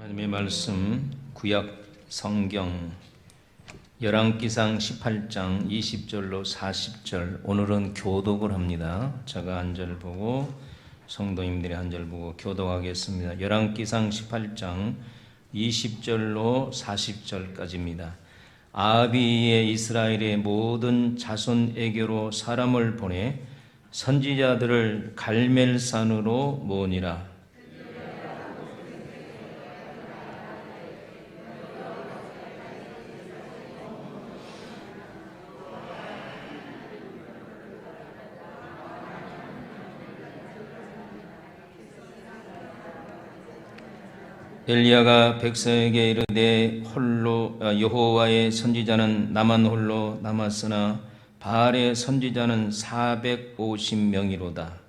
하나님의 말씀 구약 성경 열왕기상 18장 20절로 40절. 오늘은 교독을 합니다. 제가 한 절 보고 성도님들이 한 절 보고 교독하겠습니다. 열왕기상 18장 20절로 40절까지입니다. 아합이 이스라엘의 모든 자손에게로 사람을 보내 선지자들을 갈멜산으로 모으니라. 엘리야가 백성에게 이르되 홀로 여호와의 선지자는 나만 홀로 남았으나 바알의 선지자는 450명이로다.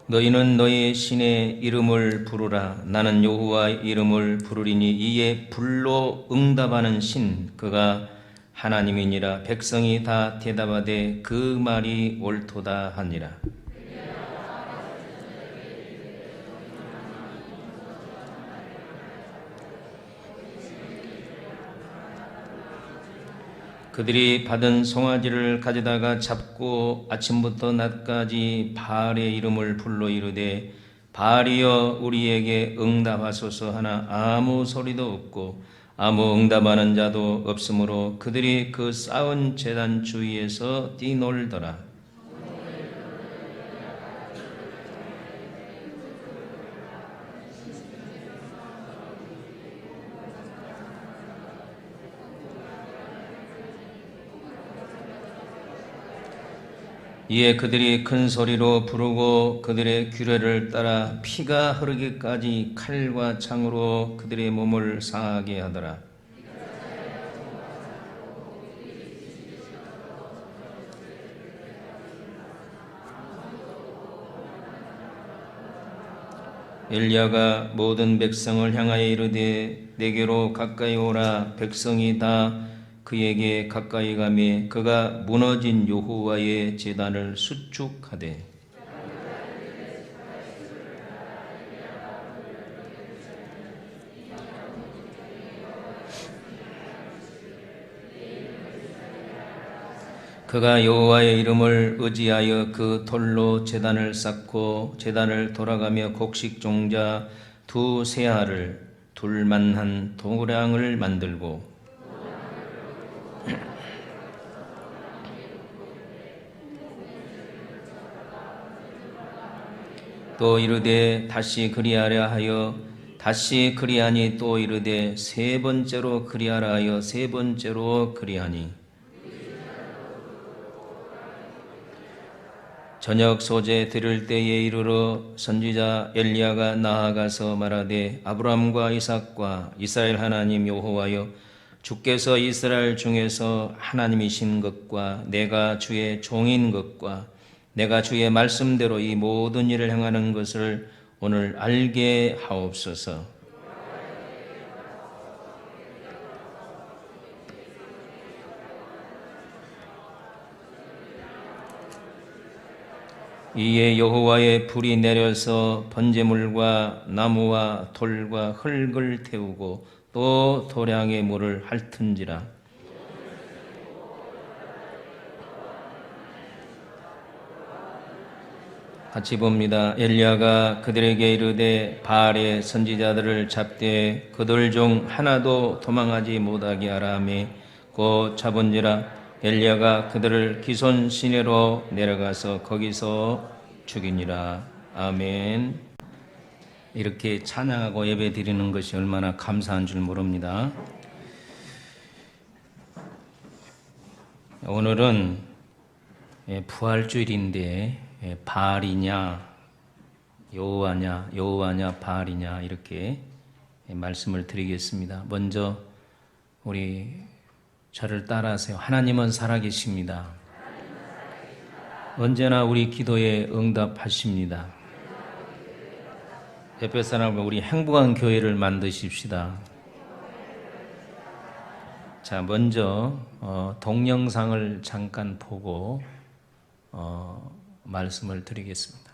너희는 너희 신의 이름을 부르라. 나는 여호와의 이름을 부르리니 이에 불로 응답하는 신 그가 하나님이니라. 백성이 다 대답하되 그 말이 옳도다 하니라. 그들이 받은 송아지를 가져다가 잡고 아침부터 낮까지 바알의 이름을 불러 이르되 바알이여 우리에게 응답하소서 하나 아무 소리도 없고 아무 응답하는 자도 없으므로 그들이 그 쌓은 제단 주위에서 뛰놀더라. 이에 그들이 큰 소리로 부르고 그들의 규례를 따라 피가 흐르기까지 칼과 창으로 그들의 몸을 상하게 하더라. 엘리야가 모든 백성을 향하여 이르되 내게로 가까이 오라. 백성이 다 그에게 가까이 가매 그가 무너진 여호와의 제단을 수축하되 그가 여호와의 이름을 의지하여 그 돌로 제단을 쌓고 제단을 돌아가며 곡식 종자 두 세알을 둘만한 도량을 만들고 또 이르되 다시 그리하려 하여 다시 그리하니 또 이르되 세 번째로 그리하라 하여 세 번째로 그리하니 저녁 소재 드릴 때에 이르러 선지자 엘리야가 나아가서 말하되 아브라함과 이삭과 이스라엘 하나님 여호와여 주께서 이스라엘 중에서 하나님이신 것과 내가 주의 종인 것과 내가 주의 말씀대로 이 모든 일을 행하는 것을 오늘 알게 하옵소서. 이에 여호와의 불이 내려서 번제물과 나무와 돌과 흙을 태우고 또 도량의 물을 핥은지라. 같이 봅니다. 엘리야가 그들에게 이르되 바알의 선지자들을 잡되 그들 중 하나도 도망하지 못하게 하라 하매 곧 잡은지라. 엘리야가 그들을 기손 시내로 내려가서 거기서 죽이니라. 아멘. 이렇게 찬양하고 예배 드리는 것이 얼마나 감사한 줄 모릅니다. 오늘은 부활주일인데 바알이냐 여호와냐 바알이냐 이렇게 말씀을 드리겠습니다. 먼저 우리 저를 따라하세요. 하나님은 살아계십니다. 언제나 우리 기도에 응답하십니다. 옆에 사람과 우리 행복한 교회를 만드십시다. 자, 먼저 동영상을 잠깐 보고 말씀을 드리겠습니다.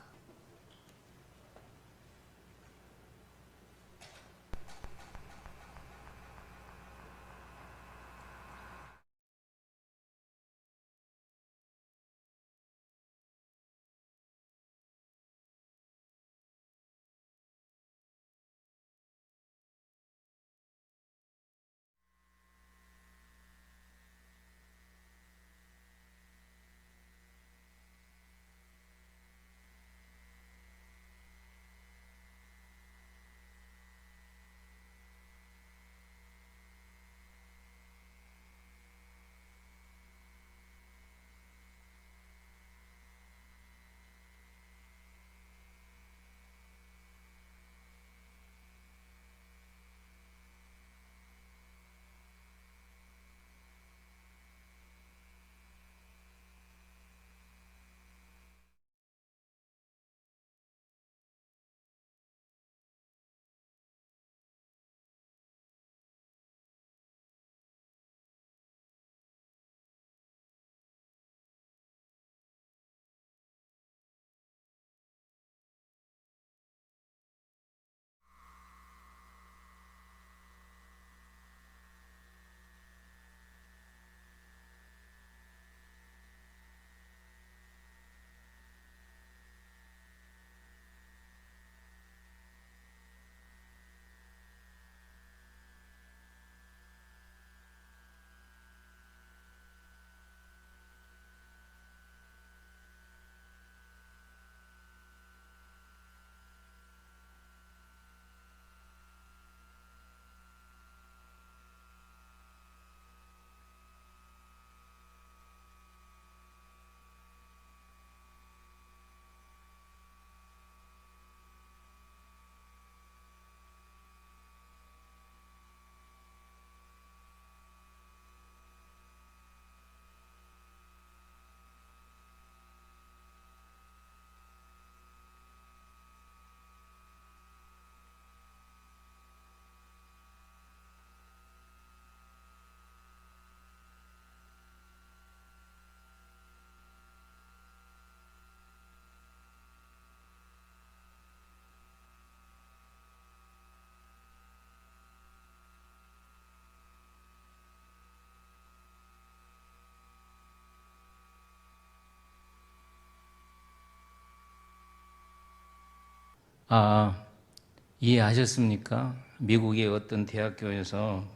이해하셨습니까? 미국의 어떤 대학교에서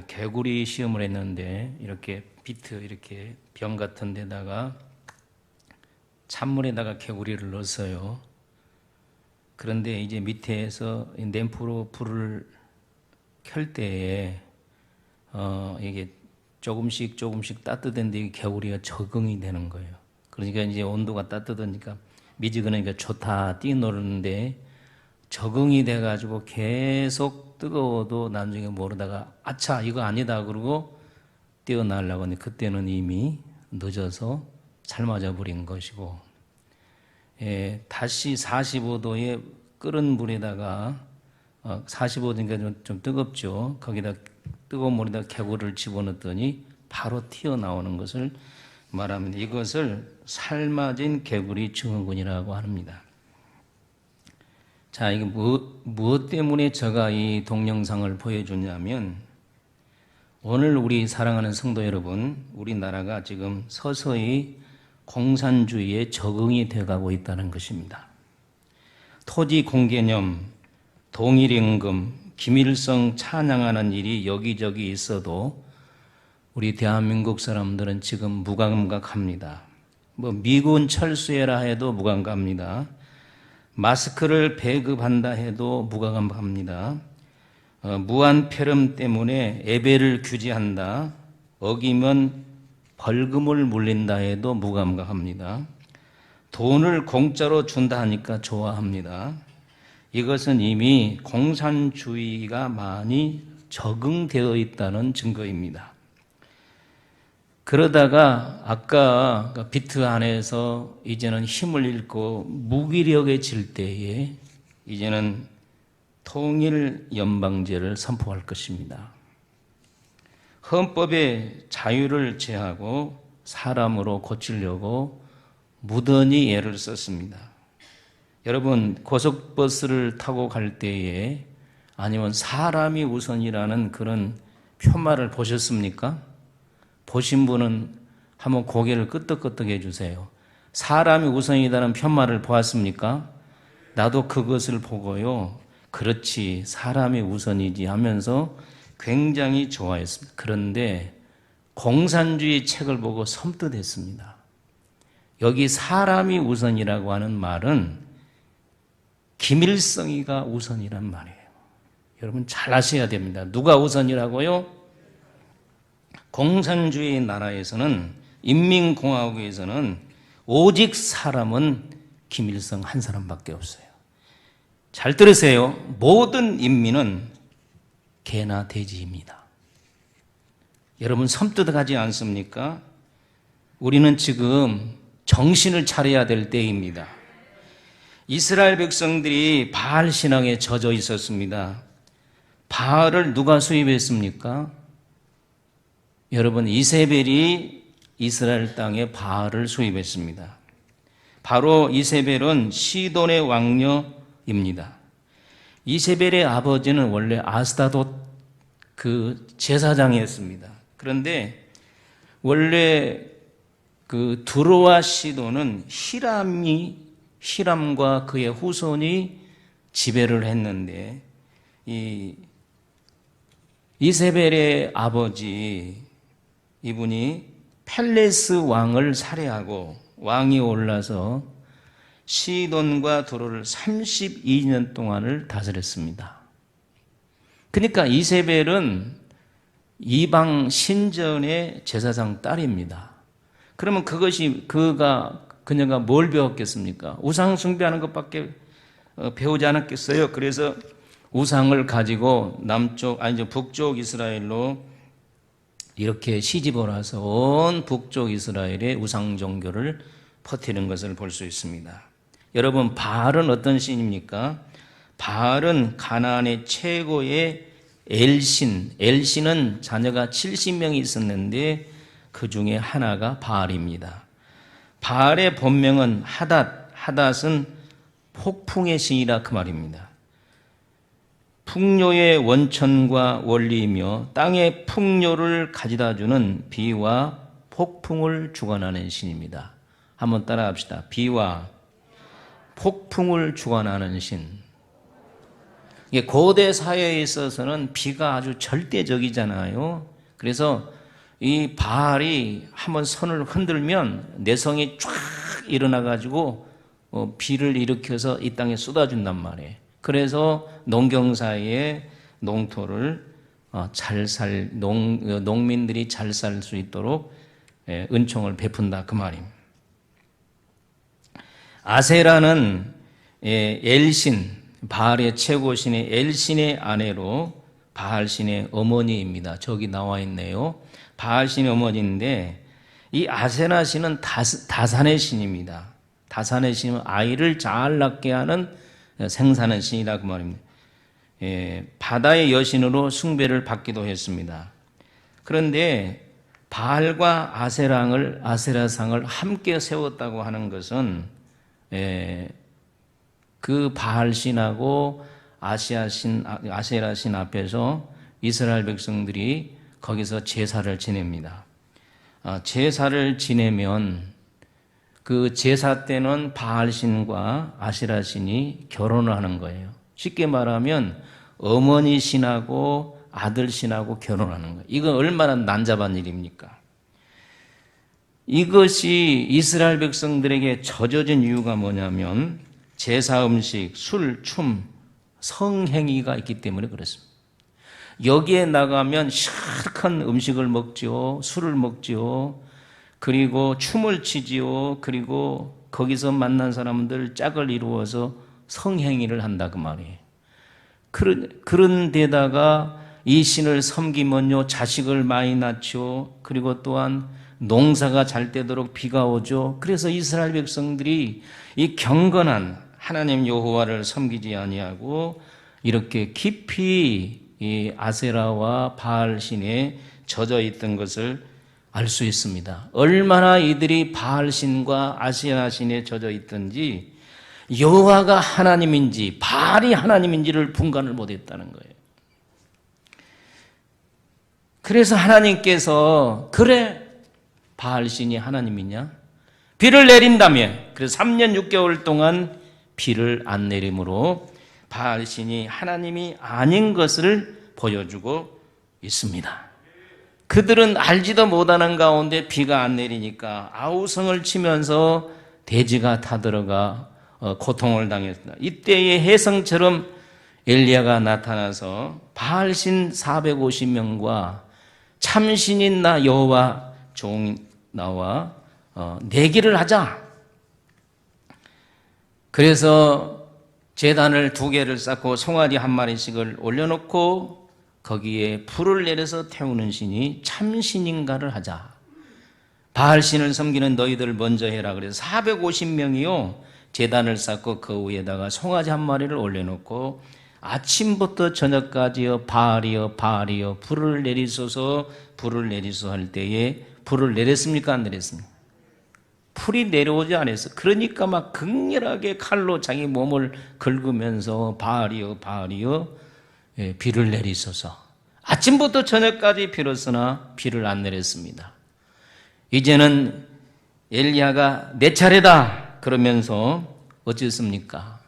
개구리 시험을 했는데 이렇게 비트 이렇게 병 같은 데다가 찬물에다가 개구리를 넣었어요. 그런데 이제 밑에서 램프로 불을 켤 때에 이게 조금씩 따뜻한데 이 개구리가 적응이 되는 거예요. 그러니까 이제 온도가 따뜻하니까 미지근하니까 좋다 뛰어노르는데 적응이 돼가지고 계속 뜨거워도 나중에 모르다가 아차 이거 아니다 그러고 뛰어나려고 하는데 그때는 이미 늦어서 삶아져 버린 것이고, 다시 45도에 끓은 물에다가 45도니까 좀 뜨겁죠. 거기다 뜨거운 물에다 개구리를 집어넣었더니 바로 튀어나오는 것을 말합니다. 이것을 삶아진 개구리 증후군이라고 합니다. 자, 이게 무엇 때문에 제가 이 동영상을 보여주냐면, 오늘 우리 사랑하는 성도 여러분, 우리나라가 지금 서서히 공산주의에 적응이 돼가고 있다는 것입니다. 토지 공개념, 동일임금, 김일성 찬양하는 일이 여기저기 있어도 우리 대한민국 사람들은 지금 무감각합니다. 미군 철수해라 해도 무감각합니다. 마스크를 배급한다 해도 무감각합니다. 무한폐렴 때문에 예배를 규제한다, 어기면 벌금을 물린다 해도 무감각합니다. 돈을 공짜로 준다 하니까 좋아합니다. 이것은 이미 공산주의가 많이 적응되어 있다는 증거입니다. 그러다가 아까 비트 안에서 이제는 힘을 잃고 무기력해질 때에 이제는 통일 연방제를 선포할 것입니다. 헌법의 자유를 제하고 사람으로 고치려고 무던히 애를 썼습니다. 여러분, 고속버스를 타고 갈 때에 아니면 사람이 우선이라는 그런 표말을 보셨습니까? 보신 분은 한번 고개를 끄덕끄덕 해주세요. 사람이 우선이라는 표말을 보았습니까? 나도 그것을 보고요. 그렇지, 사람이 우선이지 하면서 굉장히 좋아했습니다. 그런데 공산주의 책을 보고 섬뜩했습니다. 여기 사람이 우선이라고 하는 말은 김일성이가 우선이란 말이에요. 여러분 잘 아셔야 됩니다. 누가 우선이라고요? 공산주의 나라에서는, 인민공화국에서는 오직 사람은 김일성 한 사람밖에 없어요. 잘 들으세요. 모든 인민은 개나 돼지입니다. 여러분 섬뜩하지 않습니까? 우리는 지금 정신을 차려야 될 때입니다. 이스라엘 백성들이 바알 신앙에 젖어 있었습니다. 바알을 누가 수입했습니까? 여러분, 이세벨이 이스라엘 땅에 바알을 수입했습니다. 바로 이세벨은 시돈의 왕녀입니다. 이세벨의 아버지는 원래 아스타돗 그 제사장이었습니다. 그런데 원래 그 두로와 시돈은 히람과 그의 후손이 지배를 했는데, 이세벨의 아버지 이분이 펠레스 왕을 살해하고 왕이 올라서 시돈과 두로를 32년 동안을 다스렸습니다. 그러니까 이세벨은 이방 신전의 제사장 딸입니다. 그러면 그녀가 뭘 배웠겠습니까? 우상 숭배하는 것밖에 배우지 않았겠어요? 그래서 우상을 가지고 북쪽 이스라엘로 이렇게 시집을 와서 온 북쪽 이스라엘의 우상 종교를 퍼뜨리는 것을 볼 수 있습니다. 여러분, 바알은 어떤 신입니까? 바알은 가나안의 최고의 엘신은 자녀가 70명이 있었는데 그 중에 하나가 바알입니다. 바알의 본명은 하닷은 폭풍의 신이라 그 말입니다. 풍요의 원천과 원리이며 땅의 풍요를 가져다 주는 비와 폭풍을 주관하는 신입니다. 한번 따라합시다. 비와 폭풍을 주관하는 신. 이게 고대 사회에 있어서는 비가 아주 절대적이잖아요. 그래서 이 바알이 한번 손을 흔들면 내성이 쫙 일어나가지고 비를 일으켜서 이 땅에 쏟아준단 말이에요. 그래서 농경사에 농토를 농민들이 잘 살 수 있도록 은총을 베푼다 그 말입니다. 아세라는 엘신, 바알의 최고신의 엘신의 아내로 바알신의 어머니입니다. 저기 나와 있네요. 바알신의 어머니인데 이 아세라 신은 다산의 신입니다. 다산의 신은 아이를 잘 낳게 하는 생사는 신이라 그 말입니다. 바다의 여신으로 숭배를 받기도 했습니다. 그런데 바알과 아세라상을 함께 세웠다고 하는 것은 그 바알신하고 아세라신 앞에서 이스라엘 백성들이 거기서 제사를 지냅니다. 제사를 지내면 그 제사 때는 바알신과 아세라신이 결혼을 하는 거예요. 쉽게 말하면 어머니 신하고 아들 신하고 결혼하는 거예요. 이건 얼마나 난잡한 일입니까? 이것이 이스라엘 백성들에게 젖어진 이유가 뭐냐면 제사 음식, 술, 춤, 성행위가 있기 때문에 그렇습니다. 여기에 나가면 시원한 음식을 먹지요, 술을 먹지요, 그리고 춤을 추지요, 그리고 거기서 만난 사람들 짝을 이루어서 성행위를 한다 그 말이에요. 그런 데다가 이 신을 섬기면요 자식을 많이 낳죠. 그리고 또한 농사가 잘 되도록 비가 오죠. 그래서 이스라엘 백성들이 이 경건한 하나님 여호와를 섬기지 아니하고 이렇게 깊이 이 아세라와 바알 신의 젖어 있던 것을 알 수 있습니다. 얼마나 이들이 바알신과 아세라신에 젖어 있던지 여호와가 하나님인지 바알이 하나님인지를 분간을 못했다는 거예요. 그래서 하나님께서 그래 바알신이 하나님이냐? 비를 내린다며. 그래서 3년 6개월 동안 비를 안 내림으로 바알신이 하나님이 아닌 것을 보여주고 있습니다. 그들은 알지도 못하는 가운데 비가 안 내리니까 아우성을 치면서 돼지가 타들어가 고통을 당했다. 이때의 혜성처럼 엘리야가 나타나서 바알신 450명과 참신인 나 여호와 종 나와 내기를 하자. 그래서 제단을 2개를 쌓고 송아지 1마리씩을 올려놓고 거기에 불을 내려서 태우는 신이 참신인가를 하자. 바알신을 섬기는 너희들 먼저 해라. 그래서 450명이요 제단을 쌓고 그 위에다가 송아지 1마리를 올려놓고 아침부터 저녁까지요 바알이요 바알이요 불을 내리소서 불을 내리소서 할 때에 불을 내렸습니까 안 내렸습니까? 불이 내려오지 않았어. 그러니까 막 극렬하게 칼로 자기 몸을 긁으면서 바알이요 바알이요 비를 내리소서. 아침부터 저녁까지 빌었으나 비를 안 내렸습니다. 이제는 엘리야가 내 차례다 그러면서 어쨌습니까?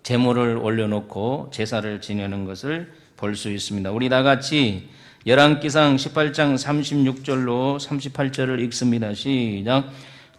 제물을 올려놓고 제사를 지내는 것을 볼 수 있습니다. 우리 다 같이 열왕기상 18장 36절로 38절을 읽습니다. 시작.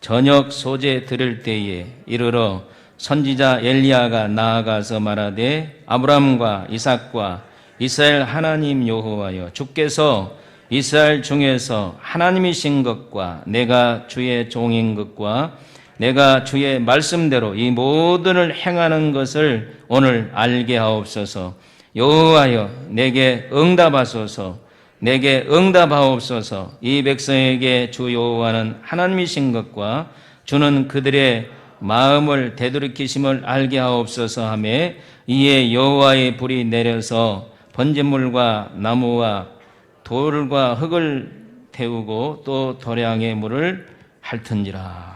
저녁 소제 드릴 때에 이르러 선지자 엘리야가 나아가서 말하되 아브라함과 이삭과 이스라엘 하나님 여호와여 주께서 이스라엘 중에서 하나님이신 것과 내가 주의 종인 것과 내가 주의 말씀대로 이 모든을 행하는 것을 오늘 알게 하옵소서. 여호와여 내게 응답하소서. 내게 응답하옵소서. 이 백성에게 주 여호와는 하나님이신 것과 주는 그들의 마음을 되돌이키심을 알게 하옵소서 하며 이에 여호와의 불이 내려서 번제물과 나무와 돌과 흙을 태우고 또 도량의 물을 핥은지라.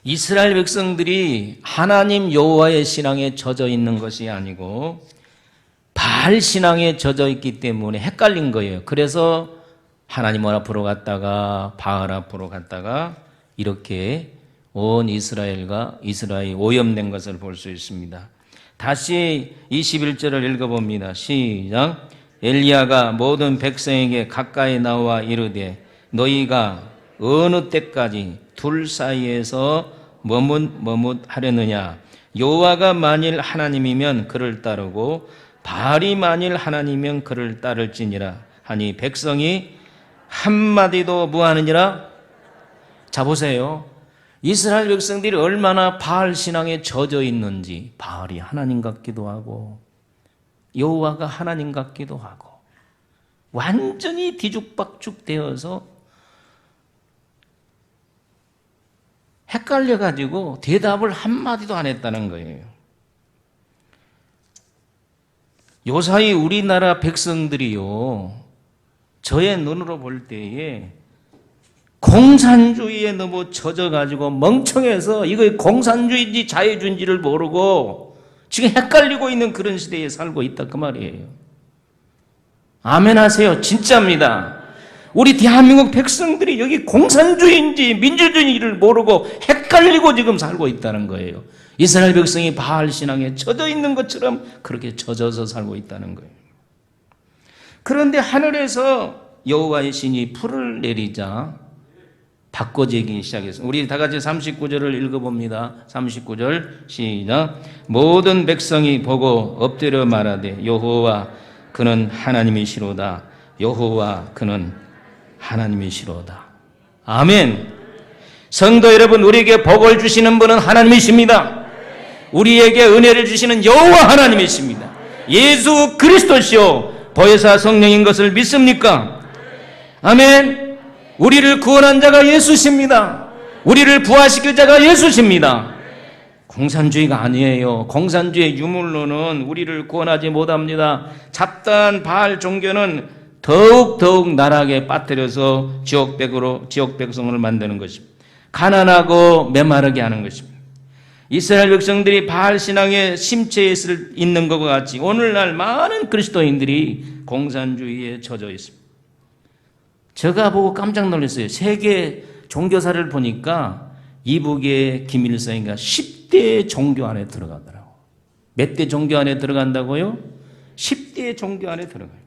이스라엘 백성들이 하나님 여호와의 신앙에 젖어 있는 것이 아니고 바알 신앙에 젖어 있기 때문에 헷갈린 거예요. 그래서 하나님 앞으로 갔다가 바알 앞으로 갔다가 이렇게 온 이스라엘이 오염된 것을 볼 수 있습니다. 다시 21절을 읽어봅니다. 시작. 엘리야가 모든 백성에게 가까이 나와 이르되 너희가 어느 때까지 둘 사이에서 머뭇하려느냐. 여호와가 만일 하나님이면 그를 따르고 바알이 만일 하나님이면 그를 따를지니라 하니 백성이 한마디도 무하느니라. 자 보세요. 이스라엘 백성들이 얼마나 바알 신앙에 젖어 있는지. 바알이 하나님 같기도 하고 여호와가 하나님 같기도 하고 완전히 뒤죽박죽 되어서 헷갈려가지고 대답을 한마디도 안 했다는 거예요. 요사이 우리나라 백성들이요 저의 눈으로 볼 때에 공산주의에 너무 젖어가지고 멍청해서 이거 공산주의인지 자유주의인지를 모르고 지금 헷갈리고 있는 그런 시대에 살고 있다 그 말이에요. 아멘 하세요. 진짜입니다. 우리 대한민국 백성들이 여기 공산주의인지 민주주의를 모르고 헷갈리고 지금 살고 있다는 거예요. 이스라엘 백성이 바알 신앙에 젖어 있는 것처럼 그렇게 젖어서 살고 있다는 거예요. 그런데 하늘에서 여호와의 신이 불을 내리자 바꿔지기 시작했습니다. 우리 다 같이 39절을 읽어봅니다. 39절 시작. 모든 백성이 보고 엎드려 말하되 여호와 그는 하나님이시로다. 여호와 그는 하나님이시로다. 아멘. 성도 여러분, 우리에게 복을 주시는 분은 하나님이십니다. 우리에게 은혜를 주시는 여호와 하나님이십니다. 예수 그리스도시요 보혜사 성령인 것을 믿습니까? 아멘. 우리를 구원한 자가 예수십니다. 우리를 부활시킬 자가 예수십니다. 공산주의가 아니에요. 공산주의 유물론은 우리를 구원하지 못합니다. 잡다한 바알 종교는 더욱 나락에 빠뜨려서 지옥 백성을 만드는 것입니다. 가난하고 메마르게 하는 것입니다. 이스라엘 백성들이 바알 신앙의 심체에 있는 것과 같이 오늘날 많은 그리스도인들이 공산주의에 젖어 있습니다. 제가 보고 깜짝 놀랐어요. 세계 종교사를 보니까 이북의 김일성이가 10대 종교 안에 들어가더라고요. 몇 대 종교 안에 들어간다고요? 10대 종교 안에 들어가요.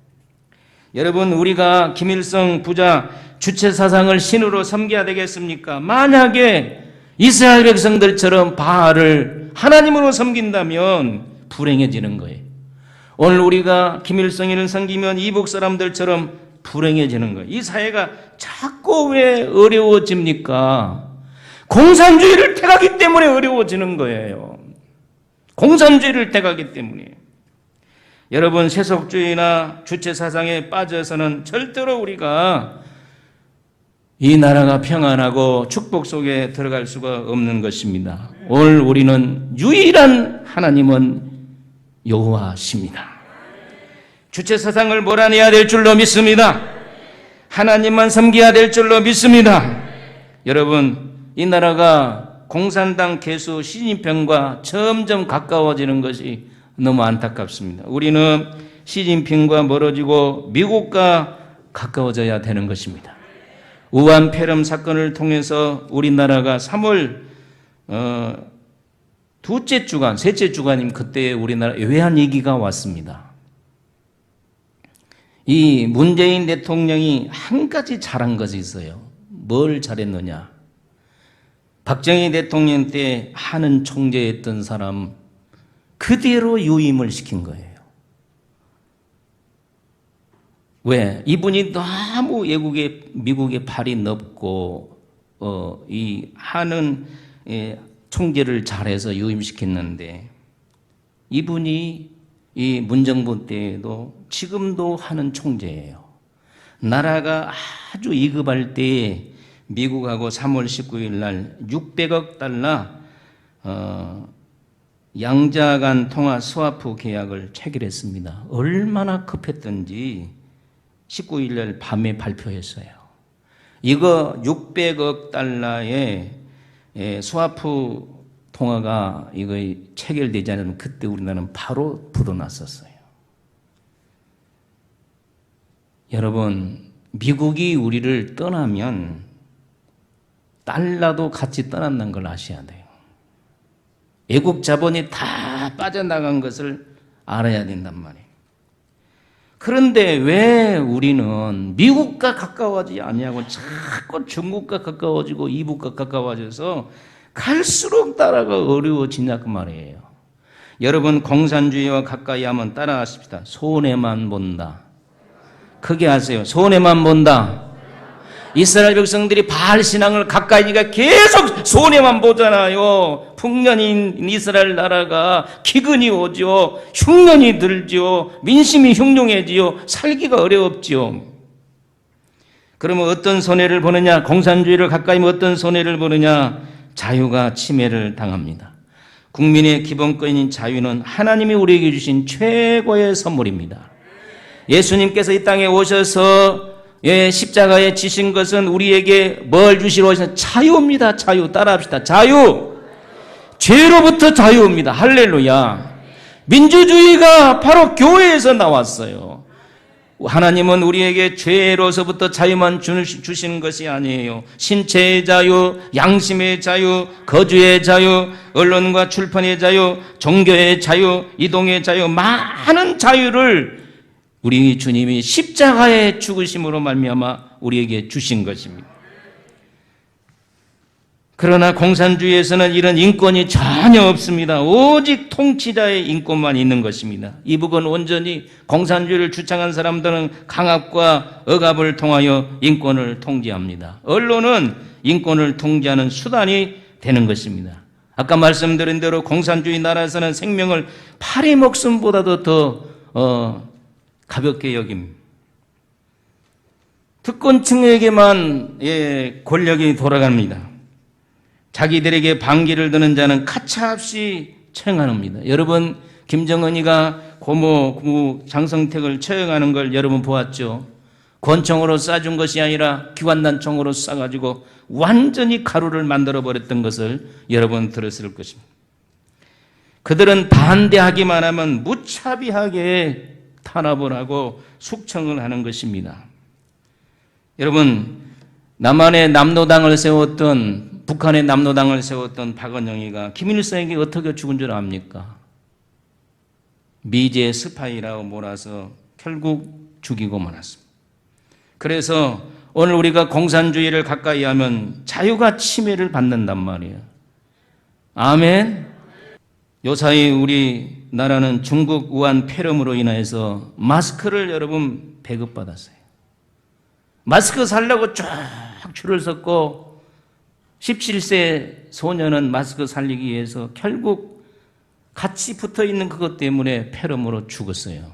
여러분, 우리가 김일성 부자 주체 사상을 신으로 섬겨야 되겠습니까? 만약에 이스라엘 백성들처럼 바알을 하나님으로 섬긴다면 불행해지는 거예요. 오늘 우리가 김일성이를 섬기면 이북 사람들처럼 불행해지는 거예요. 이 사회가 자꾸 왜 어려워집니까? 공산주의를 택하기 때문에 어려워지는 거예요. 공산주의를 택하기 때문에. 여러분, 세속주의나 주체사상에 빠져서는 절대로 우리가 이 나라가 평안하고 축복 속에 들어갈 수가 없는 것입니다. 오늘 우리는 유일한 하나님은 여호와십니다. 주체사상을 몰아내야 될 줄로 믿습니다. 하나님만 섬겨야 될 줄로 믿습니다. 여러분, 이 나라가 공산당 개수 시진핑과 점점 가까워지는 것이 너무 안타깝습니다. 우리는 시진핑과 멀어지고 미국과 가까워져야 되는 것입니다. 우한 폐렴 사건을 통해서 우리나라가 3월 셋째 주간이면 그때 우리나라 외환 위기가 왔습니다. 이 문재인 대통령이 한 가지 잘한 것이 있어요. 뭘 잘했느냐? 박정희 대통령 때 하는 총재였던 사람 그대로 유임을 시킨 거예요. 왜? 이분이 너무 미국의 발이 넓고 이 하는 총재를 잘해서 유임시켰는데 이분이 이 문정부 때에도 지금도 하는 총재예요. 나라가 아주 위급할 때에 미국하고 3월 19일 날 600억 달러 양자 간 통화 스와프 계약을 체결했습니다. 얼마나 급했던지 19일 날 밤에 발표했어요. 이거 600억 달러의 스와프 통화가 이거 체결되지 않으면 그때 우리나라는 바로 불어났었어요. 여러분, 미국이 우리를 떠나면 달러도 같이 떠난다는 걸 아셔야 돼요. 외국 자본이 다 빠져나간 것을 알아야 된단 말이에요. 그런데 왜 우리는 미국과 가까워지지 않냐고 자꾸 중국과 가까워지고 이북과 가까워져서 갈수록 따라가 어려워지냐 그 말이에요. 여러분, 공산주의와 가까이 하면 따라하십시다. 손해만 본다. 크게 하세요. 손해만 본다. 이스라엘 백성들이 바알 신앙을 가까이니까 계속 손해만 보잖아요. 풍년인 이스라엘 나라가 기근이 오죠. 흉년이 들죠. 민심이 흉흉해지요. 살기가 어렵죠. 그러면 어떤 손해를 보느냐? 공산주의를 가까이 하면 어떤 손해를 보느냐? 자유가 침해를 당합니다. 국민의 기본권인 자유는 하나님이 우리에게 주신 최고의 선물입니다. 예수님께서 이 땅에 오셔서 십자가에 지신 것은 우리에게 뭘 주시러 오신 자유입니다. 자유. 따라합시다. 자유. 죄로부터 자유입니다. 할렐루야. 민주주의가 바로 교회에서 나왔어요. 하나님은 우리에게 죄로서부터 자유만 주시는 것이 아니에요. 신체의 자유, 양심의 자유, 거주의 자유, 언론과 출판의 자유, 종교의 자유, 이동의 자유, 많은 자유를 우리 주님이 십자가의 죽으심으로 말미암아 우리에게 주신 것입니다. 그러나 공산주의에서는 이런 인권이 전혀 없습니다. 오직 통치자의 인권만 있는 것입니다. 이북은 온전히 공산주의를 주창한 사람들은 강압과 억압을 통하여 인권을 통제합니다. 언론은 인권을 통제하는 수단이 되는 것입니다. 아까 말씀드린 대로 공산주의 나라에서는 생명을 파리 목숨보다도 더 가볍게 여김. 특권층에게만 권력이 돌아갑니다. 자기들에게 반기를 드는 자는 가차없이 처형합니다. 여러분, 김정은이가 고모 장성택을 처형하는 걸 여러분 보았죠? 권총으로 쏴준 것이 아니라 기관단총으로 쏴가지고 완전히 가루를 만들어버렸던 것을 여러분 들었을 것입니다. 그들은 반대하기만 하면 무차비하게 탄압을 하고 숙청을 하는 것입니다. 여러분, 남한의 남로당을 세웠던, 북한의 남로당을 세웠던 박은영이가 김일성에게 어떻게 죽은 줄 압니까? 미제 스파이라고 몰아서 결국 죽이고 말았습니다. 그래서 오늘 우리가 공산주의를 가까이 하면 자유가 침해를 받는단 말이에요. 아멘. 요사이 우리나라는 중국 우한 폐렴으로 인해서 마스크를 여러분 배급받았어요. 마스크 살려고 쫙 줄을 섰고 17세 소년은 마스크 살리기 위해서 결국 같이 붙어있는 그것 때문에 폐렴으로 죽었어요.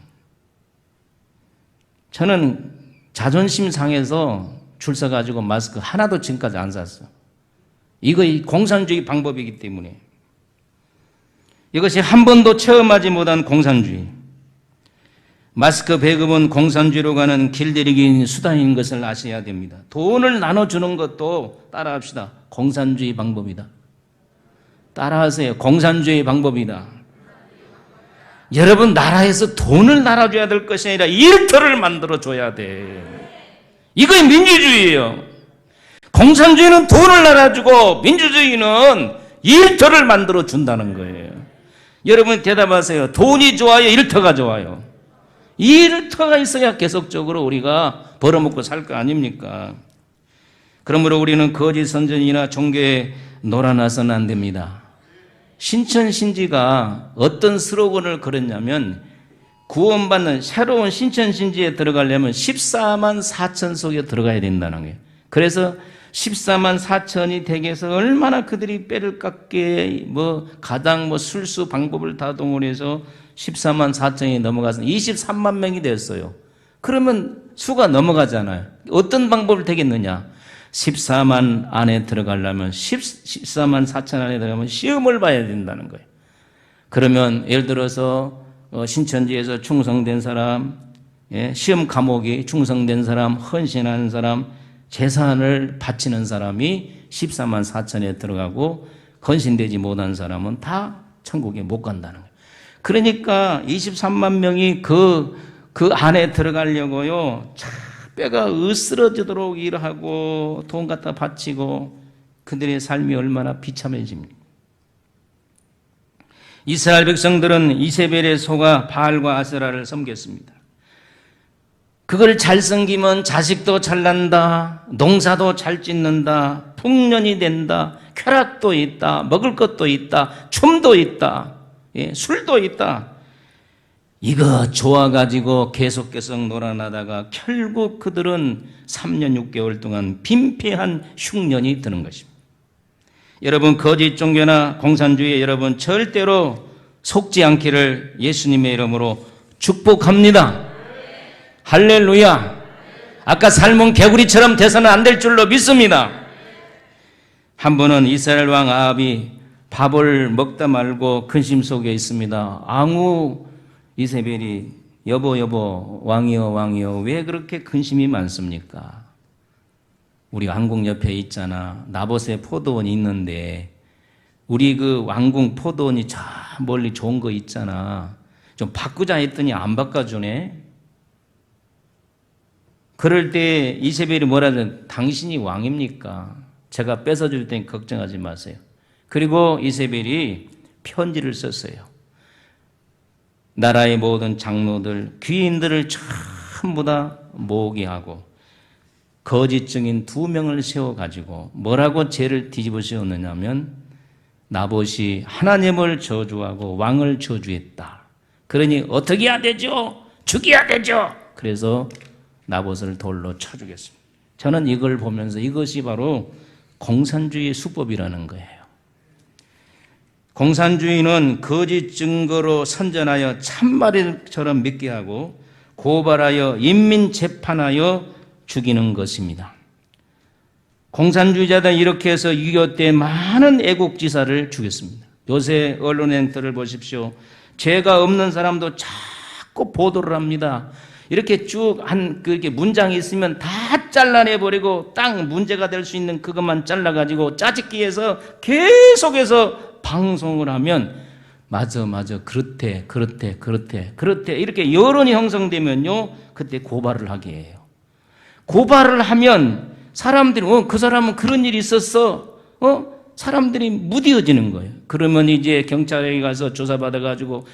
저는 자존심 상해서 줄 서가지고 마스크 하나도 지금까지 안 샀어요. 이거 공산주의 방법이기 때문에. 이것이 한 번도 체험하지 못한 공산주의. 마스크 배급은 공산주의로 가는 길들이기 수단인 것을 아셔야 됩니다. 돈을 나눠주는 것도 따라합시다. 공산주의 방법이다. 따라하세요. 공산주의 방법이다. 여러분, 나라에서 돈을 나눠줘야 될 것이 아니라 일터를 만들어줘야 돼. 이거이 민주주의예요. 공산주의는 돈을 나눠주고 민주주의는 일터를 만들어준다는 거예요. 여러분 대답하세요. 돈이 좋아요? 일터가 좋아요? 일터가 있어야 계속적으로 우리가 벌어먹고 살 거 아닙니까? 그러므로 우리는 거짓 선전이나 종교에 놀아나서는 안 됩니다. 신천신지가 어떤 슬로건을 걸었냐면 구원받는 새로운 신천신지에 들어가려면 14만 4천 속에 들어가야 된다는 거예요. 그래서 14만 4천이 댁에서 얼마나 그들이 뼈를 깎게 가당 술수 방법을 다 동원해서 14만 4천이 넘어가서 23만 명이 됐어요. 그러면 수가 넘어가잖아요. 어떤 방법을 되겠느냐? 14만 안에 들어가려면 14만 4천 안에 들어가면 시험을 봐야 된다는 거예요. 그러면 예를 들어서 신천지에서 충성된 사람, 시험 과목이 충성된 사람, 헌신하는 사람, 재산을 바치는 사람이 14만 4천에 들어가고 헌신되지 못한 사람은 다 천국에 못 간다는 거예요. 그러니까 23만 명이 그 안에 들어가려고요. 뼈가 으스러지도록 일하고 돈 갖다 바치고 그들의 삶이 얼마나 비참해집니까? 이스라엘 백성들은 이세벨의 소가 바알과 아세라를 섬겼습니다. 그걸 잘 섬기면 자식도 잘 난다, 농사도 잘 짓는다, 풍년이 된다, 쾌락도 있다, 먹을 것도 있다, 춤도 있다, 술도 있다. 이거 좋아가지고 계속 놀아나다가 결국 그들은 3년 6개월 동안 빈패한 흉년이 드는 것입니다. 여러분, 거짓 종교나 공산주의에 여러분 절대로 속지 않기를 예수님의 이름으로 축복합니다. 할렐루야. 아까 삶은 개구리처럼 돼서는 안 될 줄로 믿습니다. 한 번은 이스라엘 왕 아합이 밥을 먹다 말고 근심 속에 있습니다. 앙후 이세벨이 여보 왕이여 왜 그렇게 근심이 많습니까? 우리 왕궁 옆에 있잖아. 나봇의 포도원이 있는데 우리 그 왕궁 포도원이 저 멀리 좋은 거 있잖아. 좀 바꾸자 했더니 안 바꿔주네. 그럴 때 이세벨이 뭐라 하죠? 당신이 왕입니까? 제가 뺏어줄 테니 걱정하지 마세요. 그리고 이세벨이 편지를 썼어요. 나라의 모든 장로들, 귀인들을 전부 다 모으게 하고 거짓 증인 2명을 세워가지고 뭐라고 죄를 뒤집어 씌웠느냐면 나봇이 하나님을 저주하고 왕을 저주했다. 그러니 어떻게 해야 되죠? 죽여야 되죠. 그래서 나봇을 돌로 쳐 죽였습니다. 저는 이걸 보면서 이것이 바로 공산주의 수법이라는 거예요. 공산주의는 거짓 증거로 선전하여 참말처럼 믿게 하고 고발하여 인민재판하여 죽이는 것입니다. 공산주의자들은 이렇게 해서 6.25 때 많은 애국지사를 죽였습니다. 요새 언론 행태를 보십시오. 죄가 없는 사람도 자꾸 보도를 합니다. 이렇게 쭉 그렇게 문장이 있으면 다 잘라내버리고 딱 문제가 될 수 있는 그것만 잘라가지고 짜집기해서 계속해서 방송을 하면 맞아 그렇대 이렇게 여론이 형성되면요 그때 고발을 하게 해요. 고발을 하면 사람들이 그 사람은 그런 일이 있었어 사람들이 무디어지는 거예요. 그러면 이제 경찰에 가서 조사받아가지고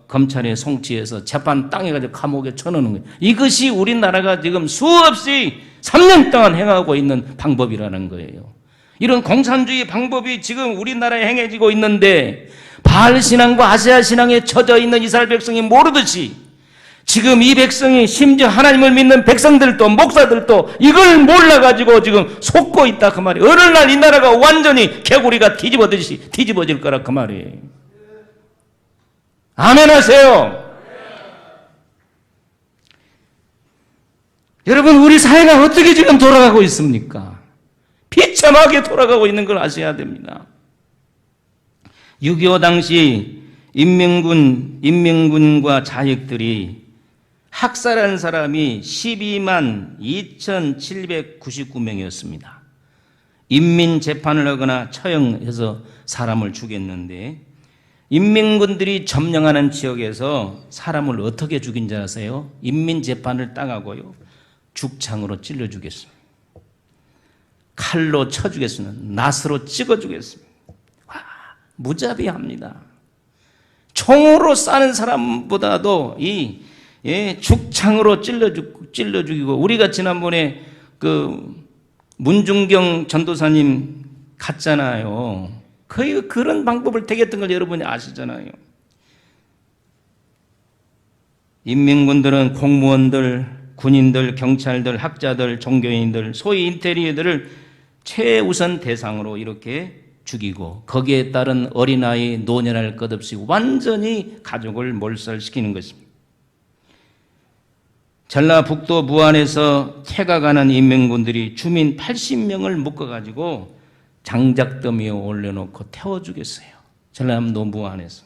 검찰에 송치해서 재판 땅해가지고 감옥에 쳐넣는 거예요. 이것이 우리나라가 지금 수없이 3년 동안 행하고 있는 방법이라는 거예요. 이런 공산주의 방법이 지금 우리나라에 행해지고 있는데 바알 신앙과 아세아 신앙에 젖어 있는 이스라엘 백성이 모르듯이 지금 이 백성이 심지어 하나님을 믿는 백성들도 목사들도 이걸 몰라가지고 지금 속고 있다 그 말이에요. 어느 날 이 나라가 완전히 개구리가 뒤집어지듯이 뒤집어질 거라 그 말이에요. 아멘 하세요. 여러분 우리 사회가 어떻게 지금 돌아가고 있습니까? 비참하게 돌아가고 있는 걸 아셔야 됩니다. 6.25 당시 인민군과 자익들이 학살한 사람이 12만 2,799명이었습니다. 인민재판을 하거나 처형해서 사람을 죽였는데 인민군들이 점령하는 지역에서 사람을 어떻게 죽인지 아세요? 인민재판을 당하고요. 죽창으로 찔러 죽였습니다. 칼로 쳐 죽였습니다. 낫으로 찍어 죽였습니다. 와, 무자비합니다. 총으로 쏴는 사람보다도 죽창으로 찔러 죽이고 우리가 지난번에 문중경 전도사님 갔잖아요. 거의 그런 방법을 택했던 걸 여러분이 아시잖아요. 인민군들은 공무원들, 군인들, 경찰들, 학자들, 종교인들, 소위 인테리어들을 최우선 대상으로 이렇게 죽이고 거기에 따른 어린아이, 노년할 것 없이 완전히 가족을 몰살시키는 것입니다. 전라북도 무안에서 퇴각하는 인민군들이 주민 80명을 묶어가지고 장작더미에 올려놓고 태워 죽였어요. 전라남도 무안에서.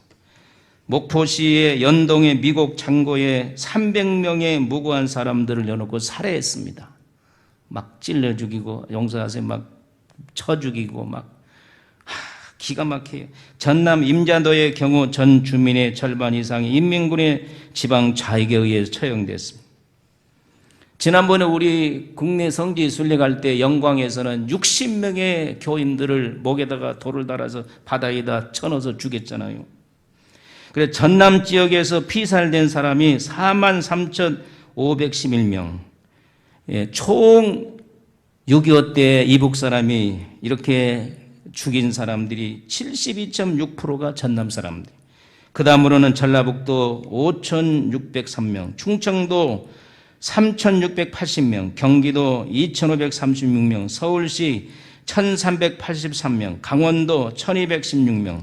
목포시의 연동의 미국 창고에 300명의 무고한 사람들을 넣어놓고 살해했습니다. 막 찔러 죽이고 용서하세요. 막 쳐 죽이고 기가 막혀요. 전남 임자도의 경우 전 주민의 절반 이상이 인민군의 지방 좌익에 의해서 처형됐습니다. 지난번에 우리 국내 성지 순례갈 때 영광에서는 60명의 교인들을 목에다가 돌을 달아서 바다에다 쳐넣어서 죽였잖아요. 그래서 전남 지역에서 피살된 사람이 43,511명. 총 6.25 때 이북 사람이 이렇게 죽인 사람들이 72.6%가 전남 사람들. 그 다음으로는 전라북도 5,603명, 충청도 3,680명, 경기도 2,536명, 서울시 1,383명, 강원도 1,216명,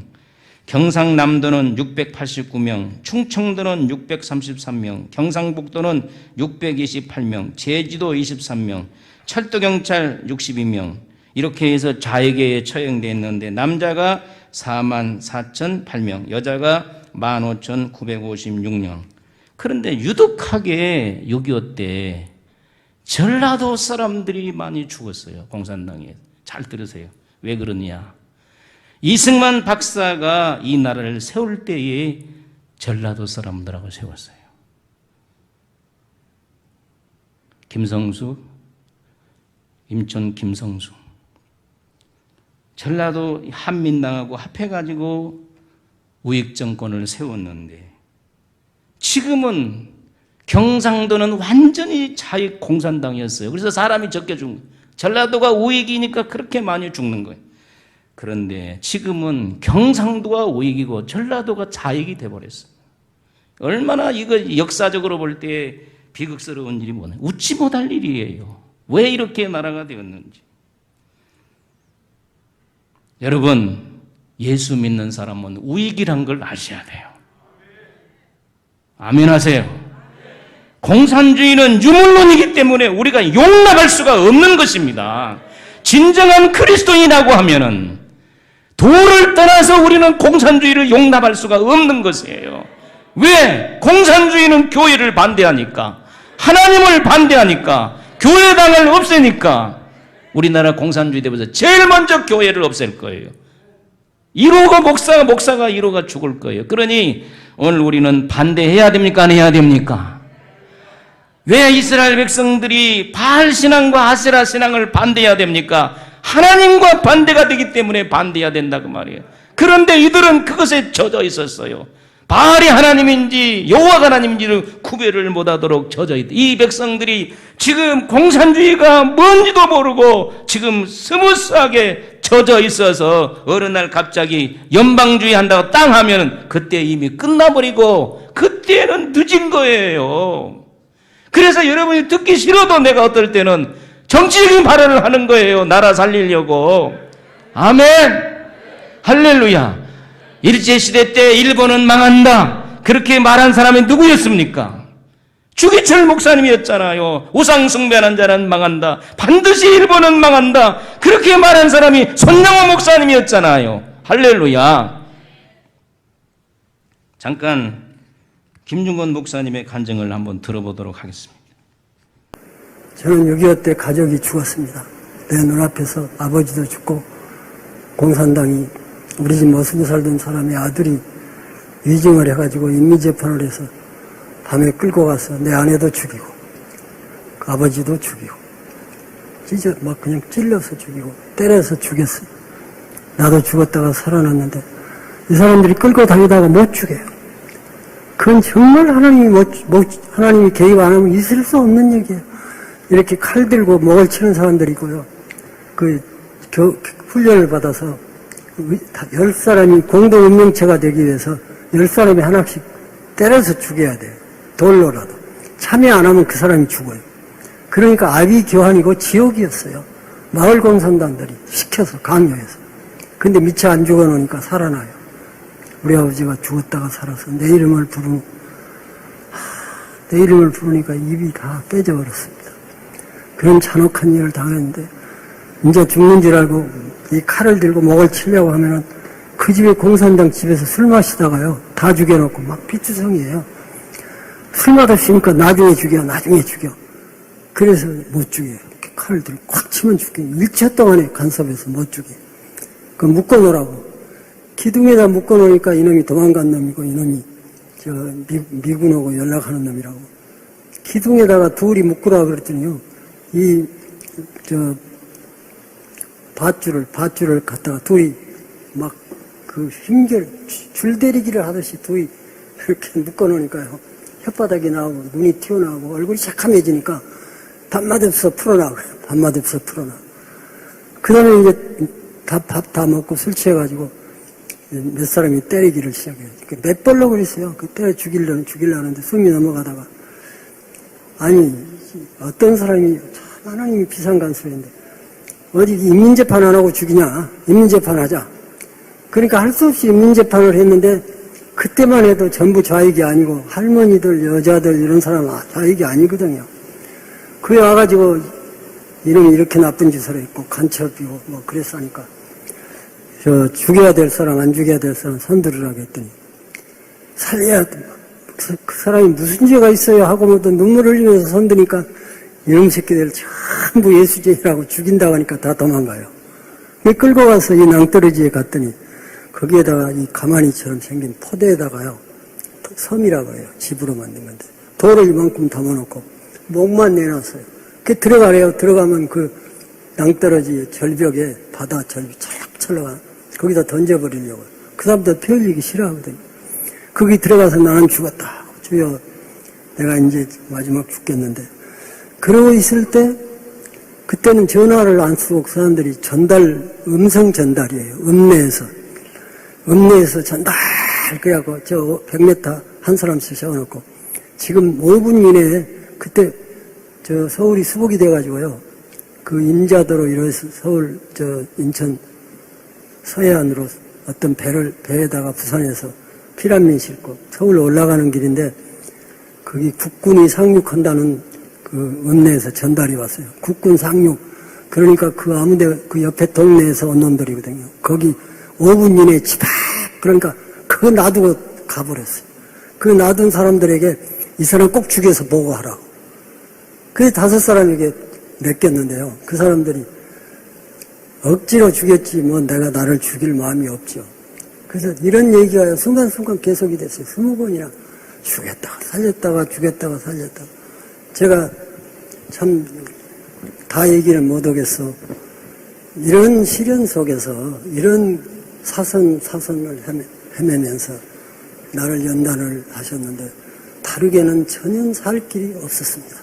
경상남도는 689명, 충청도는 633명, 경상북도는 628명, 제주도 23명, 철도경찰 62명, 이렇게 해서 좌익에 처형됐는데 남자가 44,008명, 여자가 15,956명. 그런데 유독하게 6.25 때 전라도 사람들이 많이 죽었어요. 공산당에. 잘 들으세요. 왜 그러냐. 이승만 박사가 이 나라를 세울 때에 전라도 사람들하고 세웠어요. 김성수, 임촌 김성수. 전라도 한민당하고 합해가지고 우익정권을 세웠는데 지금은 경상도는 완전히 자익 공산당이었어요. 그래서 사람이 적게 죽는 거예요. 전라도가 우익이니까 그렇게 많이 죽는 거예요. 그런데 지금은 경상도가 우익이고 전라도가 자익이 돼버렸어요. 얼마나 이거 역사적으로 볼 때 비극스러운 일이 뭐냐. 웃지 못할 일이에요. 왜 이렇게 나라가 되었는지. 여러분, 예수 믿는 사람은 우익이란 걸 아셔야 돼요. 아멘 하세요. 공산주의는 유물론이기 때문에 우리가 용납할 수가 없는 것입니다. 진정한 그리스도인이라고 하면은 도를 떠나서 우리는 공산주의를 용납할 수가 없는 것이에요. 왜? 공산주의는 교회를 반대하니까. 하나님을 반대하니까, 교회당을 없애니까 우리나라 공산주의 되면서 제일 먼저 교회를 없앨 거예요. 1호가 목사가 1호가 죽을 거예요. 그러니 오늘 우리는 반대해야 됩니까? 안 해야 됩니까? 왜 이스라엘 백성들이 바알 신앙과 아세라 신앙을 반대해야 됩니까? 하나님과 반대가 되기 때문에 반대해야 된다 그 말이에요. 그런데 이들은 그것에 젖어 있었어요. 바알이 하나님인지 여호와가 하나님인지를 구별을 못하도록 젖어 있다. 이 백성들이 지금 공산주의가 뭔지도 모르고 지금 스무스하게 젖어 있어서 어느 날 갑자기 연방주의 한다고 땅 하면 그때 이미 끝나버리고 그때는 늦은 거예요. 그래서 여러분이 듣기 싫어도 내가 어떨 때는 정치적인 발언을 하는 거예요. 나라 살리려고. 아멘. 할렐루야. 일제시대 때 일본은 망한다. 그렇게 말한 사람이 누구였습니까? 주기철 목사님이었잖아요. 우상숭배하는 자는 망한다. 반드시 일본은 망한다. 그렇게 말한 사람이 손영호 목사님이었잖아요. 할렐루야. 잠깐 김중건 목사님의 간증을 한번 들어보도록 하겠습니다. 저는 6.25 때 가족이 죽었습니다. 내 눈앞에서 아버지도 죽고 공산당이 우리 집 20살 살던 사람의 아들이 위증을 해가지고 인미재판을 해서 밤에 끌고 가서 내 아내도 죽이고 그 아버지도 죽이고 막 그냥 찔러서 죽이고 때려서 죽였어요. 나도 죽었다가 살아났는데 이 사람들이 끌고 다니다가 못 죽여요. 그건 정말 하나님이 개입 안 하면 있을 수 없는 얘기예요. 이렇게 칼 들고 목을 치는 사람들이고요. 훈련을 받아서 10사람이 공동운명체가 되기 위해서 10사람이 하나씩 때려서 죽여야 돼요. 돌로라도. 참여 안 하면 그 사람이 죽어요. 그러니까 아비 교환이고 지옥이었어요. 마을 공산당들이 시켜서 강요해서. 근데 미처 안 죽어놓으니까 살아나요. 우리 아버지가 죽었다가 살아서 내 이름을 부르니까 입이 다 깨져버렸습니다. 그런 잔혹한 일을 당했는데 이제 죽는 줄 알고 이 칼을 들고 목을 치려고 하면은 그 집에 공산당 집에서 술 마시다가요 다 죽여놓고 막 피투성이에요. 술 맛없으니까 나중에 죽여. 그래서 못 죽여요. 이렇게 칼을 들고 콱 치면 죽여요. 1초 동안에 간섭해서 못 죽여요. 그 묶어놓으라고. 기둥에다 묶어놓으니까 이놈이 도망간 놈이고 이놈이 미군하고 연락하는 놈이라고. 기둥에다가 둘이 묶으라고 그랬더니요. 밧줄을 갖다가 둘이 막 줄대리기를 하듯이 둘이 이렇게 묶어놓으니까요. 혓바닥이 나오고 눈이 튀어나오고 얼굴이 새카매지니까 밥맛없어 풀어나와요. 그 다음에 이제 밥 다 먹고 술 취해가지고 몇 사람이 때리기를 시작해요. 몇 벌로 그랬어요. 그 때려 죽이려는데 숨이 넘어가다가 아니 어떤 사람이 하나님이 비상간섭인데 어디 인민재판 안 하고 죽이냐. 인민재판 하자. 그러니까 할 수 없이 인민재판을 했는데 그때만 해도 전부 좌익이 아니고 할머니들 여자들 이런 사람은 좌익이 아니거든요. 그에 와가지고 이놈이 이렇게 나쁜 짓을 했고 간첩이고 뭐 그랬어 하니까 죽여야 될 사람 안 죽여야 될 사람 손들으라고 했더니 살려야 돼. 그 사람이 무슨 죄가 있어요 하고 뭐또 눈물 흘리면서 손드니까 이놈 새끼들 전부 예수죄라고 죽인다고 하니까 다 도망가요. 끌고 가서 이 낭떠러지에 갔더니 거기에다가 이 가마니처럼 생긴 포대에다가요 섬이라고 해요. 집으로 만든 건데 돌을 이만큼 담아놓고 목만 내놨어요. 그 들어가래요. 들어가면 그 낭떠러지 절벽에 바다 절벽 철렁철렁한 거기다 던져버리려고. 그 사람도 피 흘리기 싫어하거든요. 거기 들어가서 나는 죽었다. 주여 내가 이제 마지막 죽겠는데 그러고 있을 때 그때는 전화를 안 쓰고 그 사람들이 음성 전달이에요. 읍내에서 전달 그래갖고 저 100m 한 사람씩 세워놓고 지금 5분 이내에 그때 저 서울이 수복이 돼가지고요. 그 임자도로 이래서 서울 인천 서해안으로 어떤 배에다가 부산에서 피난민 싣고 서울 올라가는 길인데 거기 국군이 상륙한다는 그 읍내에서 전달이 왔어요. 국군 상륙. 그러니까 그 아무데 그 옆에 동네에서 온 놈들이거든요. 거기 5분 이내에 집합. 그러니까 그거 놔두고 가버렸어요. 그 놔둔 사람들에게 이 사람 꼭 죽여서 보고하라고. 그 5사람에게 맡겼는데요. 그 사람들이 억지로 주겠지 뭐 내가 나를 죽일 마음이 없죠. 그래서 이런 얘기가 순간순간 계속이 됐어요. 20번이나 죽였다가 살렸다가 죽였다가 살렸다가. 제가 참 다 얘기를 못하겠어. 이런 시련 속에서 이런 사선을 헤매면서 나를 연단을 하셨는데 다르게는 전혀 살 길이 없었습니다.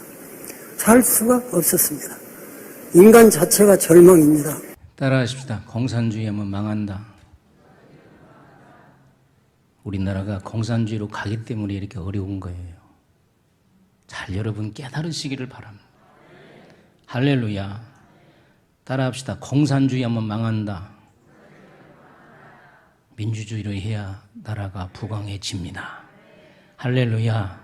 살 수가 없었습니다. 인간 자체가 절망입니다. 따라하십시다. 공산주의하면 망한다. 우리나라가 공산주의로 가기 때문에 이렇게 어려운 거예요. 잘 여러분 깨달으시기를 바랍니다. 할렐루야. 따라합시다. 공산주의하면 망한다. 민주주의로 해야 나라가 부강해집니다. 할렐루야.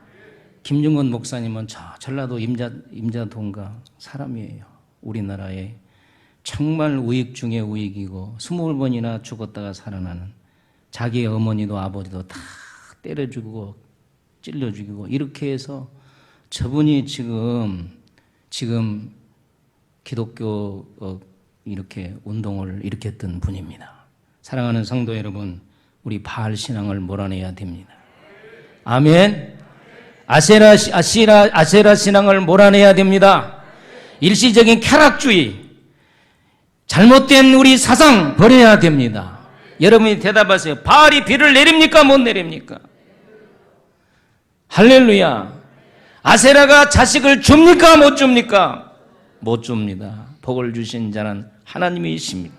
김중건 목사님은 저 전라도 임자동가 사람이에요. 우리나라에 정말 우익 중에 우익이고 20번이나 죽었다가 살아나는, 자기 어머니도 아버지도 다 때려 죽이고 찔러 죽이고 이렇게 해서 저분이 지금 기독교 이렇게 운동을 일으켰던 분입니다. 사랑하는 성도 여러분, 우리 바알 신앙을 몰아내야 됩니다. 아멘. 아세라 신앙을 몰아내야 됩니다. 일시적인 쾌락주의, 잘못된 우리 사상 버려야 됩니다. 여러분이 대답하세요. 바알이 비를 내립니까 못 내립니까? 할렐루야. 아세라가 자식을 줍니까 못 줍니까? 못 줍니다. 복을 주신 자는 하나님이십니다.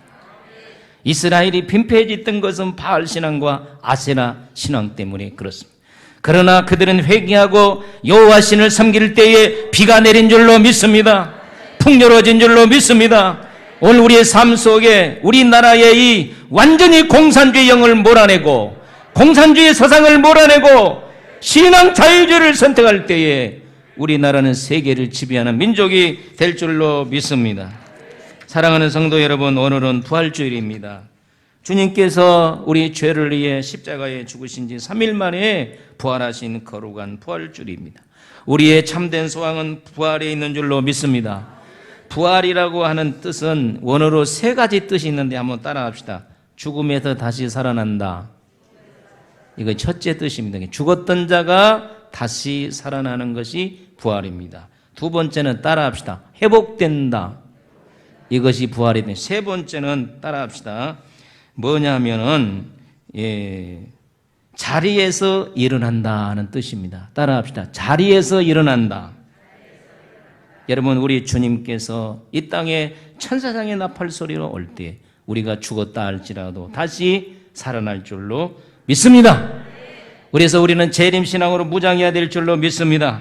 이스라엘이 빈패해졌던 것은 바알 신앙과 아세라 신앙 때문에 그렇습니다. 그러나 그들은 회개하고 여호와 신을 섬길 때에 비가 내린 줄로 믿습니다. 풍요로워진 줄로 믿습니다. 오늘 우리의 삶 속에 우리나라의 이 완전히 공산주의 영을 몰아내고 공산주의 사상을 몰아내고 신앙 자유주의를 선택할 때에 우리나라는 세계를 지배하는 민족이 될 줄로 믿습니다. 사랑하는 성도 여러분, 오늘은 부활주일입니다. 주님께서 우리 죄를 위해 십자가에 죽으신 지 3일 만에 부활하신 거룩한 부활주일입니다. 우리의 참된 소망은 부활에 있는 줄로 믿습니다. 부활이라고 하는 뜻은 원어로 3가지 뜻이 있는데 한번 따라합시다. 죽음에서 다시 살아난다. 이거 첫째 뜻입니다. 죽었던 자가 다시 살아나는 것이 부활입니다. 두 번째는 따라합시다. 회복된다. 이것이 부활이 됩니다. 세 번째는 따라합시다. 뭐냐면은 자리에서 일어난다는 뜻입니다. 따라합시다. 자리에서 일어난다. 여러분, 우리 주님께서 이 땅에 천사장의 나팔 소리로 올 때 우리가 죽었다 할지라도 다시 살아날 줄로 믿습니다. 그래서 우리는 재림신앙으로 무장해야 될 줄로 믿습니다.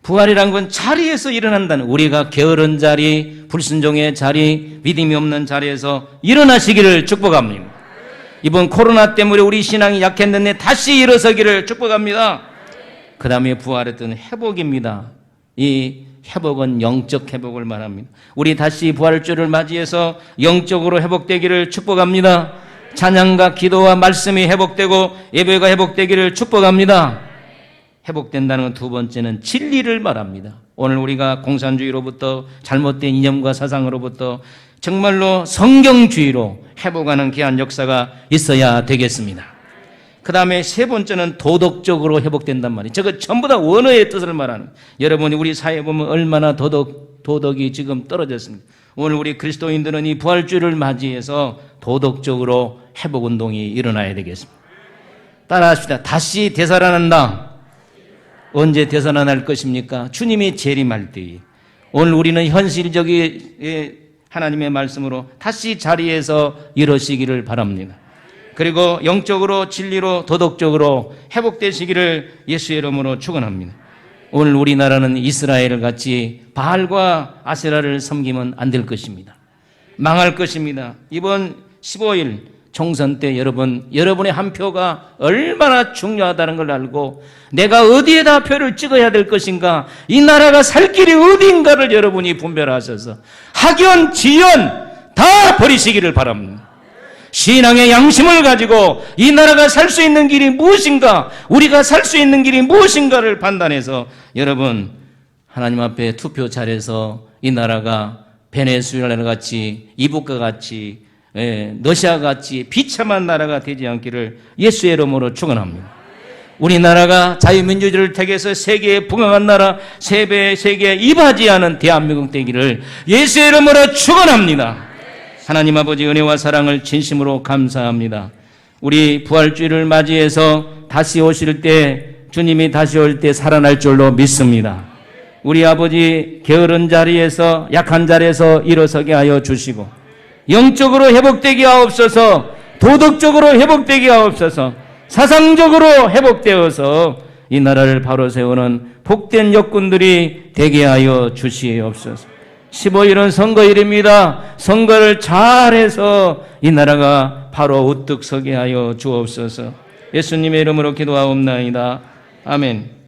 부활이란 건 자리에서 일어난다는, 우리가 게으른 자리, 불순종의 자리, 믿음이 없는 자리에서 일어나시기를 축복합니다. 이번 코로나 때문에 우리 신앙이 약했는데 다시 일어서기를 축복합니다. 그 다음에 부활했던 회복입니다. 이 회복은 영적 회복을 말합니다. 우리 다시 부활주를 맞이해서 영적으로 회복되기를 축복합니다. 찬양과 기도와 말씀이 회복되고 예배가 회복되기를 축복합니다. 회복된다는 건 두 번째는 진리를 말합니다. 오늘 우리가 공산주의로부터 잘못된 이념과 사상으로부터 정말로 성경주의로 회복하는 귀한 역사가 있어야 되겠습니다. 그 다음에 세 번째는 도덕적으로 회복된단 말이에요. 저거 전부 다 원어의 뜻을 말하는, 여러분이 우리 사회에 보면 얼마나 도덕이 지금 떨어졌습니다. 오늘 우리 그리스도인들은 이 부활주의를 맞이해서 도덕적으로 회복운동이 일어나야 되겠습니다. 따라합시다. 다시 되살아난다. 언제 되살아날 것입니까? 주님이 재림할 때에. 오늘 우리는 현실적인 하나님의 말씀으로 다시 자리에서 일어서기를 바랍니다. 그리고 영적으로, 진리로, 도덕적으로 회복되시기를 예수의 이름으로 축원합니다. 오늘 우리나라는 이스라엘 같이 바알과 아세라를 섬기면 안 될 것입니다. 망할 것입니다. 이번 15일 총선 때 여러분의 한 표가 얼마나 중요하다는 걸 알고 내가 어디에다 표를 찍어야 될 것인가, 이 나라가 살 길이 어딘가를 여러분이 분별하셔서 학연, 지연 다 버리시기를 바랍니다. 신앙의 양심을 가지고 이 나라가 살 수 있는 길이 무엇인가, 우리가 살 수 있는 길이 무엇인가를 판단해서 여러분 하나님 앞에 투표 잘해서 이 나라가 베네수엘라 같이 이북과 같이 러시아 같이 비참한 나라가 되지 않기를 예수의 이름으로 축원합니다. 우리나라가 자유민주주의를 택해서 세계에 부강한 나라, 세계에 이바지하는 대한민국 되기를 예수의 이름으로 축원합니다. 하나님 아버지 은혜와 사랑을 진심으로 감사합니다. 우리 부활주의를 맞이해서 다시 오실 때, 주님이 다시 올 때 살아날 줄로 믿습니다. 우리 아버지 게으른 자리에서, 약한 자리에서 일어서게 하여 주시고, 영적으로 회복되게 하옵소서, 도덕적으로 회복되게 하옵소서, 사상적으로 회복되어서 이 나라를 바로 세우는 복된 역군들이 되게 하여 주시옵소서. 15일은 선거일입니다. 선거를 잘해서 이 나라가 바로 우뚝 서게 하여 주옵소서. 예수님의 이름으로 기도하옵나이다. 아멘.